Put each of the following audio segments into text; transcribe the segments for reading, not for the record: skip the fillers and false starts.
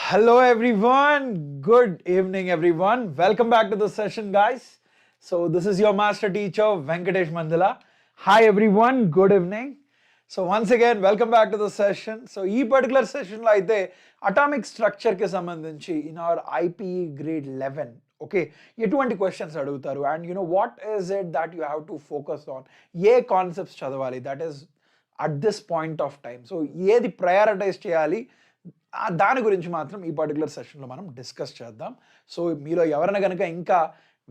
Hello everyone. Good evening everyone. Welcome back to the session guys. So this is your master teacher Venkatesh Mandala. Hi everyone. Good evening. So once again welcome back to the session. So ఈ particular session లో అయితే atomic structure కి సంబంధించి in our IPE grade 11 okay ఎటువంటి questions అడుగుతారు and what is it that you have to focus on a concepts చదవాలి that is at this point of time so ఏది prioritize చేయాలి దాని గురించి మాత్రం ఈ పర్టికులర్ సెషన్లో మనం డిస్కస్ చేద్దాం. సో మీలో ఎవరైనా కనుక ఇంకా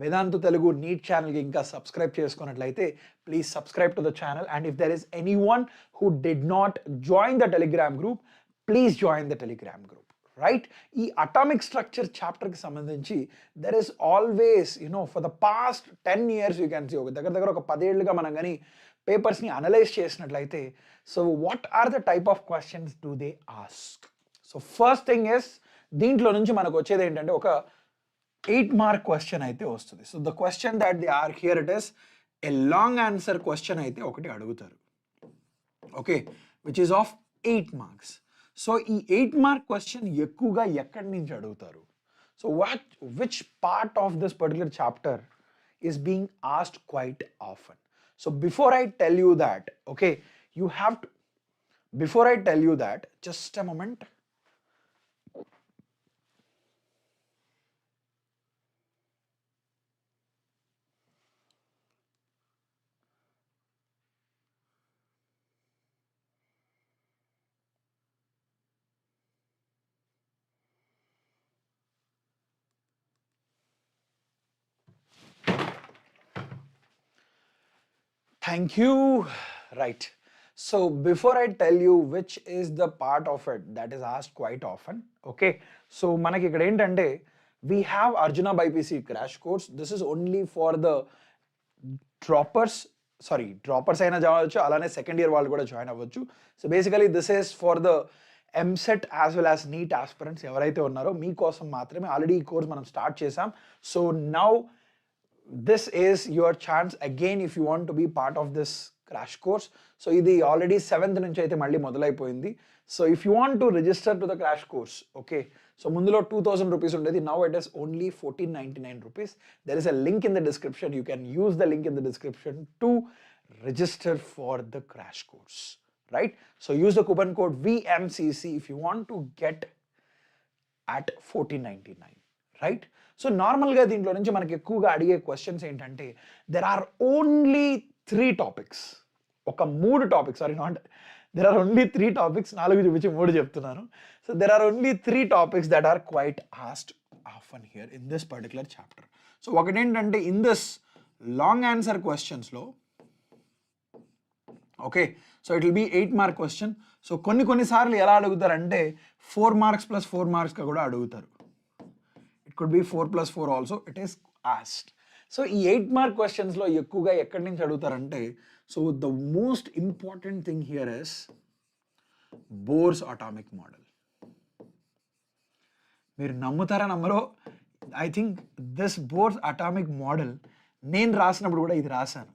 వేదాంతు తెలుగు నీట్ ఛానల్కి ఇంకా సబ్స్క్రైబ్ చేసుకున్నట్లయితే please subscribe to the channel and if there is anyone who did not join the Telegram group please join the Telegram group right. ఈ అటామిక్ స్ట్రక్చర్ చాప్టర్కి సంబంధించి there is always for the past 10 years you can see దగ్గర ఒక 10 ఏళ్ళుగా మనం కానీ పేపర్స్ని analyse చేసినట్లయితే so what are the type of questions do they ask. So first thing is దీంట్లో నుంచి మనకు వచ్చేది ఏంటంటే ఒక 8 mark క్వశ్చన్ అయితే వస్తుంది. So the question that they are here it is a long answer question అయితే ఒకటి అడుగుతారు okay which is of 8 marks. So ఈ 8 mark క్వశ్చన్ ఎక్కువగా ఎక్కడి నుంచి అడుగుతారు. So which part of this particular chapter is being asked quite often. So before I tell you that okay you have to before I tell you that just a moment. Thank you. Right. So before I tell you which is the part of it that is asked quite often, okay. So manaki ikkada entante we have Arjuna BPC crash course. This is only for the droppers. Sorry, droppers aina javachchu alane second year వాళ్ళు కూడా join అవ్వచ్చు. So basically this is for the EAMCET as well as neat aspirants ఎవరైతే ఉన్నారో మీకోసం మాత్రమే. Already ఈ course మనం start చేసాం. So now this is your chance again if you want to be part of this crash course. So ఇది already 7th నుంచి అయితే మళ్ళీ మొదలైపోయింది. So if you want to register to the crash course okay so ముందులో 2000 rupees ఉండేది. Now it is only 1499 rupees. There is a link in the description. You can use the link in the description to register for the crash course right. So use the coupon code VMCC if you want to get at 1499 right. So నార్మల్గా దీంట్లో నుంచి మనకి ఎక్కువగా అడిగే questions ఏంటంటే there are only 3 topics. ఒక 3 topics sorry not there are only 3 topics. 4 చూపించి 3 చెప్తున్నాను. So there are only 3 topics that are quite asked often here in this particular chapter. So ఒకటేంటంటే ఇన్ దిస్ లాంగ్ ఆన్సర్ క్వశ్చన్స్లో okay so it will be 8 mark question. So కొన్నిసార్లు ఎలా అడుగుతారంటే 4 marks + 4 marksగా కూడా అడుగుతారు. could be 4 + 4 also it is asked. So ఈ 8 mark క్వశ్చన్స్లో ఎక్కువగా ఎక్కడి నుంచి అడుగుతారంటే so the most important thing here is Bohr's atomic model. మీరు నమ్ముతారా నమ్మరో I think this Bohr's atomic model నేను రాసినప్పుడు కూడా ఇది రాశాను.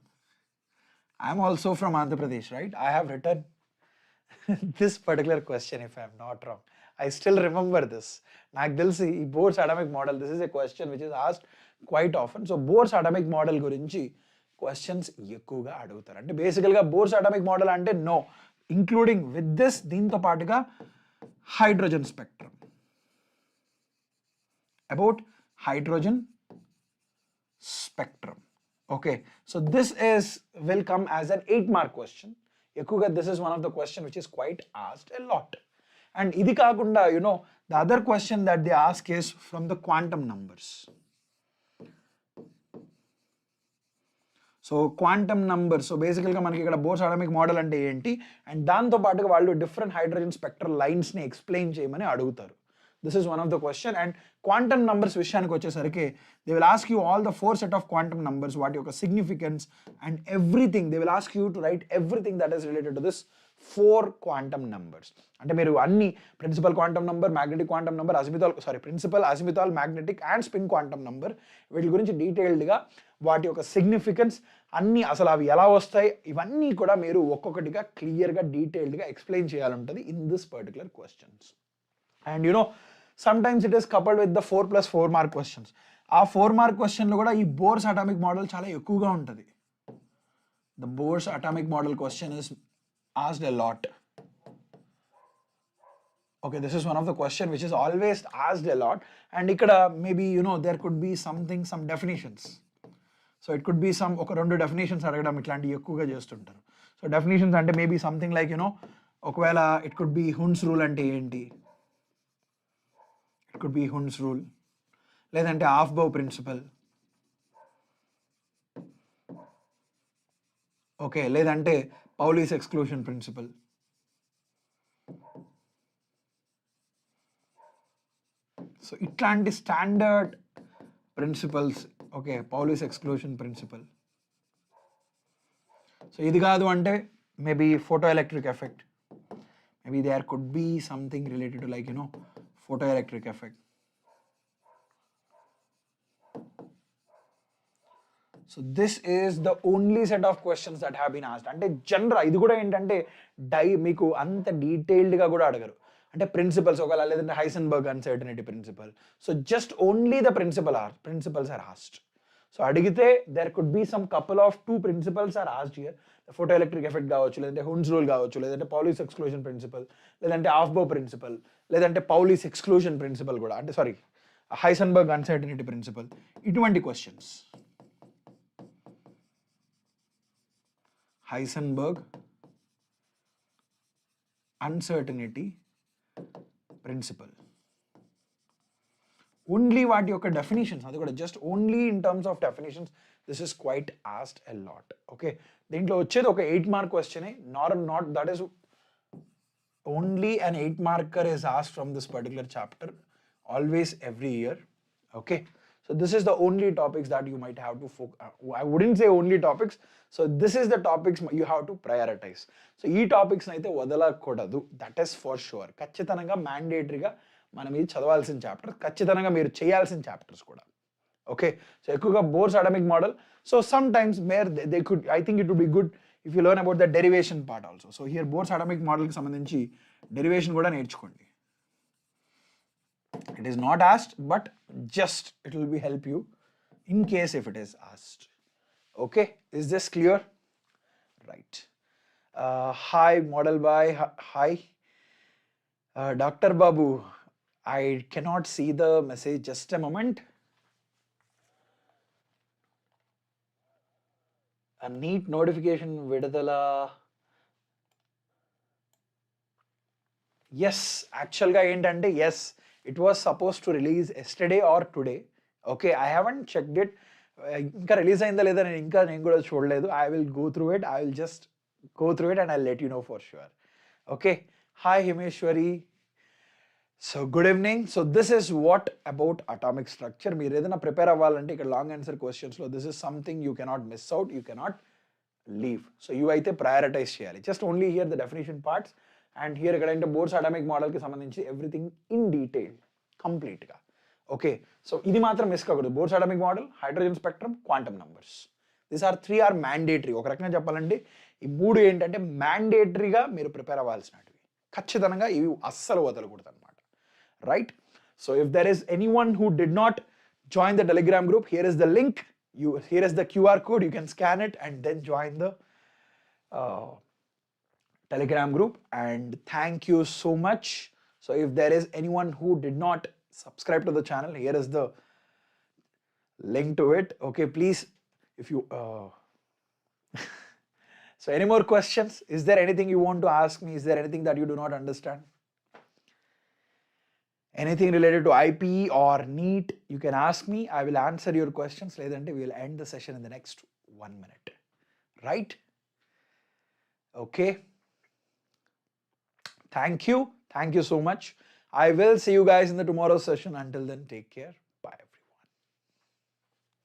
I'm also from Andhra Pradesh right. I have written this particular question if I am not wrong. I still remember this. నాకు తెలిసి ఈ Bohr's atomic model this is a question which is asked quite often. So Bohr's atomic model గురించి questions ఎక్కువగా అడుగుతారు. అంటే బేసికల్గా Bohr's atomic model అంటే no including with this దీంతో పాటుగా hydrogen spectrum about hydrogen spectrum okay. So this is will come as an 8 mark question. ఎక్కువగా this is one of the question which is quite asked a lot. And ఇది కాకుండా the other question that they ask is from the quantum numbers. So quantum numbers so బేసికల్గా మనకి ఇక్కడ bores atomic model అంటే ఏంటి and దాంతో పాటుగా వాళ్ళు డిఫరెంట్ హైడ్రోజన్ స్పెక్ట్రల్ లైన్స్ని ఎక్స్ప్లెయిన్ చేయమని అడుగుతారు. This is one of the question. And quantum numbers విషయానికి వచ్చేసరికి they will ask you all the 4 set of quantum numbers వాటి యొక్క significance and everything. They will ask you to write everything that is related to this 4 quantum numbers. అంటే మీరు అన్ని principal quantum number magnetic quantum number principal azimuthal magnetic and spin quantum number వీటి గురించి డీటెయిల్డ్గా వాటి యొక్క సిగ్నిఫికెన్స్ అన్నీ అసలు అవి ఎలా వస్తాయి ఇవన్నీ కూడా మీరు ఒక్కొక్కటిగా క్లియర్గా డీటెయిల్డ్గా ఎక్స్ప్లెయిన్ చేయాలంటుంది in this particular questions. And sometimes it is coupled with the 4 plus 4 mark questions. ఆ 4 మార్క్ క్వశ్చన్లో కూడా ఈ బోర్స్ అటామిక్ మోడల్ చాలా ఎక్కువగా ఉంటుంది. The Bohr's atomic model question is asked a lot. Okay, this is one of the question which is always asked a lot, and ikkada maybe there could be some definitions. So it could be some oka rendu definitions adagam itlanti ekkuva chestuntaru. So definitions ante maybe something like okavela it could be Hund's rule ante enti, it could be Hund's rule, ledante Aufbau principle, okay, ledante Pauli's exclusion principle. So itlanti standard principles, okay, Pauli's exclusion principle. So idi kaadu ante maybe photoelectric effect, maybe there could be something related to like photoelectric effect. So this is the only set of questions that have been asked. Ante general idi kuda entante meeku anta detailed ga kuda adagaru. Ante principles okala ledante Heisenberg uncertainty principle. So just only the principles are asked. So adigite there could be some couple of 2 principles are asked here. The photoelectric effect కావచ్చు, లేదంటే Hund's rule కావచ్చు, లేదంటే Pauli's exclusion principle, లేదంటే Aufbau principle, లేదంటే Pauli's exclusion principle కూడా, అంటే sorry Heisenberg uncertainty principle, ఇటువంటి questions. Heisenberg uncertainty principle. Only వాటి యొక్క definitions, అది కూడా just only in terms of definitions, this is quite asked a lot. Okay, దీంట్లో వచ్చేది ఒక 8 mark question, not that is only an 8 marker is asked from this particular chapter always every year. Okay, so this is the only topics that you might have to focus. I wouldn't say only topics, so this is the topics you have to prioritize. So ఈ topics అయితే వదలకూడదు, that is for sure. ఖచ్చితంగా mandatoryగా మనం ఇది చదవాల్సిన chapter, ఖచ్చితంగా మీరు చేయాల్సిన చాప్టర్స్ కూడా. ఓకే, సో ఎక్కువగా Bohr's atomic model. So sometimes they could, I think it would be good if you learn about the derivation part also. So here Bohr's atomic మోడల్కి సంబంధించి డెరివేషన్ కూడా నేర్చుకోండి. It is not asked, but just it will be help you in case if it is asked. Okay, is this clear? Right. Hi model boy, hi doctor Babu. I cannot see the message, just a moment. A NEET notification vidadala. Yes, actual ga entante, yes, it was supposed to release yesterday or today. Okay, I haven't checked it. Inka release ayinda leda nenu inka nenu kuda chodaledu. I will go through it. I will just go through it and I'll let you know for sure. Okay, hi Himeshwari. So good evening. So this is what about atomic structure. మీరు ఏదైనా prepare అవ్వాలంటే ఇక్కడ long answer క్వశ్చన్స్లో this is something you cannot miss out, you cannot leave. So you అయితే prioritize చేయాలి. Just only here the definition parts and here ఇక్కడ అంటే బోర్స్ అటామిక్ మోడల్కి సంబంధించి ఎవ్రీథింగ్ ఇన్ డీటెయిల్ కంప్లీట్గా. ఓకే, సో ఇది మాత్రం మిస్ కాకూడదు. Bohr's atomic model, hydrogen spectrum, quantum numbers, these are 3 are mandatory. ఒక రకంగా చెప్పాలంటే ఈ 3 ఏంటంటే మ్యాండేటరీగా మీరు ప్రిపేర్ అవ్వాల్సినవి, ఖచ్చితంగా ఇవి అస్సలు వదలకూడదు అనమాట. Right? So if there is anyone who did not join the Telegram group, here is the link. Here is the QR code. You can scan it and then join the Telegram group. And thank you so much. So if there is anyone who did not subscribe to the channel, here is the link to it. Okay, please, if you so any more questions? Is there anything you want to ask me? Is there anything that you do not understand? Anything related to IPE or NEET, you can ask me. I will answer your questions. Ledante we will end the session in the next 1 minute. Right? Okay. Thank you. Thank you so much. I will see you guys in the tomorrow's session. Until then, take care.